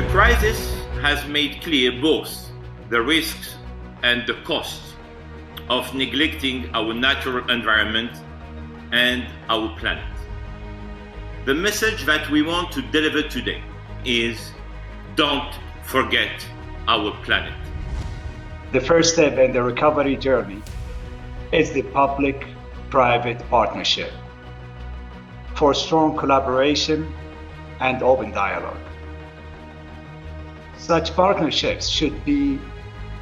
The crisis has made clear both the risks and the costs of neglecting our natural environment and our planet. The message that we want to deliver today is don't forget our planet. The first step in the recovery journey is the public-private partnership for strong collaboration and open dialogue. Such partnerships should be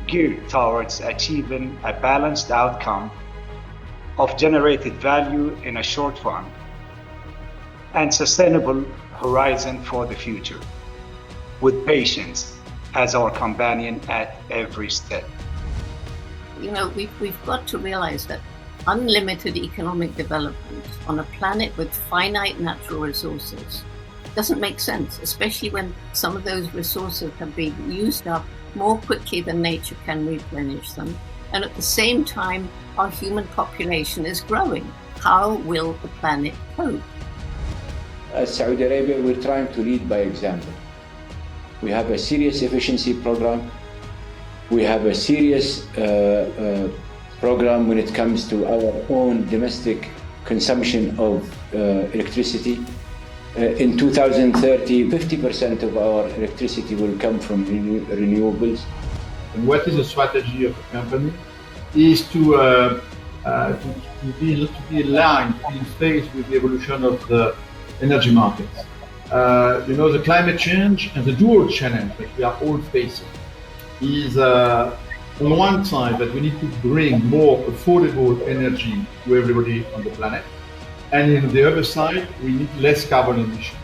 geared towards achieving a balanced outcome of generated value in a short run and sustainable horizon for the future, with patience as our companion at every step. You know, we've got to realize that unlimited economic development on a planet with finite natural resources doesn't make sense, especially when some of those resources have been used up more quickly than nature can replenish them. And at the same time, our human population is growing. How will the planet cope? As Saudi Arabia, we're trying to lead by example. We have a serious efficiency program. We have a serious program when it comes to our own domestic consumption of electricity. In 2030, 50% of our electricity will come from renewables. And what is the strategy of the company is to be aligned, to be in phase with the evolution of the energy markets. The climate change and the dual challenge that we are all facing is on one side that we need to bring more affordable energy to everybody on the planet, and on the other side we need less carbon emissions.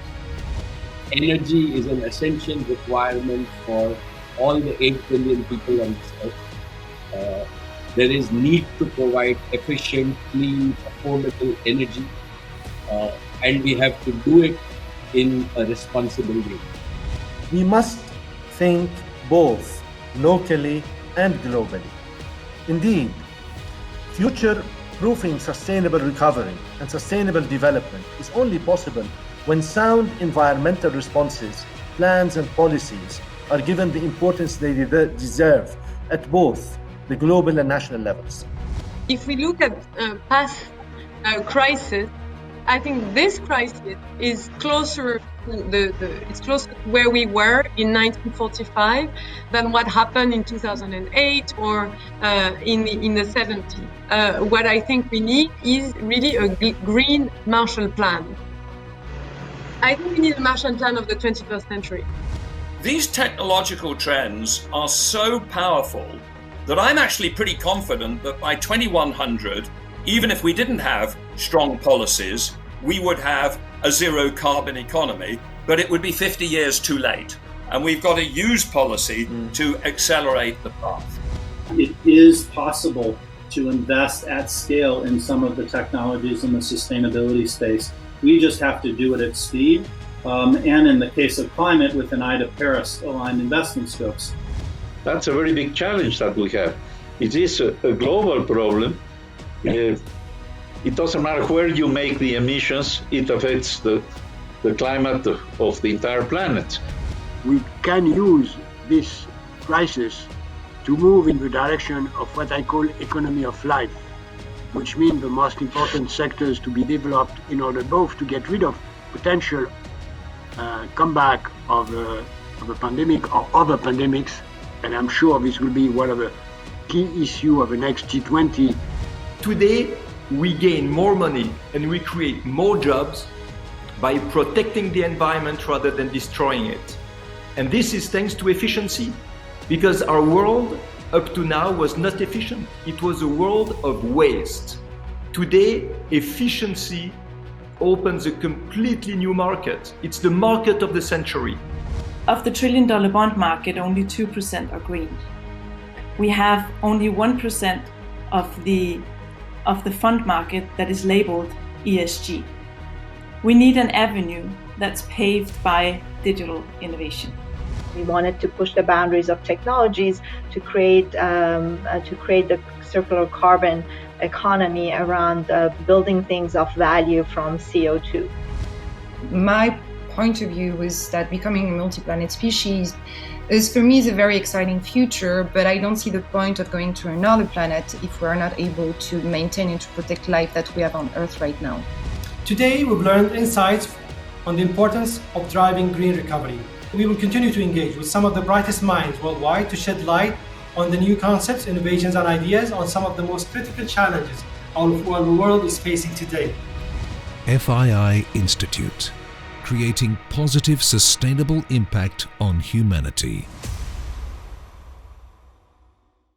Energy is an essential requirement for all the 8 billion people on this earth. There is need to provide efficient, clean, affordable energy, and we have to do it in a responsible way. We must think both locally and globally. Indeed, future-proofing sustainable recovery and sustainable development is only possible when sound environmental responses, plans and policies are given the importance they deserve at both the global and national levels. If we look at past crises, I think this crisis is closer to where we were in 1945 than what happened in 2008 or in the 70s. What I think we need is really a green Marshall Plan. I think we need a Marshall Plan of the 21st century. These technological trends are so powerful that I'm actually pretty confident that by 2100, even if we didn't have strong policies, we would have a zero carbon economy, but it would be 50 years too late. And we've got to use policy to accelerate the path. It is possible to invest at scale in some of the technologies in the sustainability space. We just have to do it at speed. And in the case of climate, with an eye to Paris aligned investment scopes. That's a very big challenge that we have. It is a global problem. It doesn't matter where you make the emissions, it affects the climate of the entire planet. We can use this crisis to move in the direction of what I call economy of life, which means the most important sectors to be developed in order both to get rid of potential comeback of a pandemic or other pandemics, and I'm sure this will be one of the key issues of the next G20. Today, we gain more money and we create more jobs by protecting the environment rather than destroying it. And this is thanks to efficiency, because our world up to now was not efficient. It was a world of waste. Today, efficiency opens a completely new market. It's the market of the century. Of the $1 trillion bond market, only 2% are green. We have only 1% of the fund market that is labeled ESG. We need an avenue that's paved by digital innovation. We wanted to push the boundaries of technologies to create the circular carbon economy around building things of value from CO2. My point of view is that becoming a multi-planet species is, for me, is a very exciting future, but I don't see the point of going to another planet if we're not able to maintain and to protect life that we have on Earth right now. Today, we've learned insights on the importance of driving green recovery. We will continue to engage with some of the brightest minds worldwide to shed light on the new concepts, innovations, and ideas on some of the most critical challenges our world is facing today. FII Institute, creating positive, sustainable impact on humanity.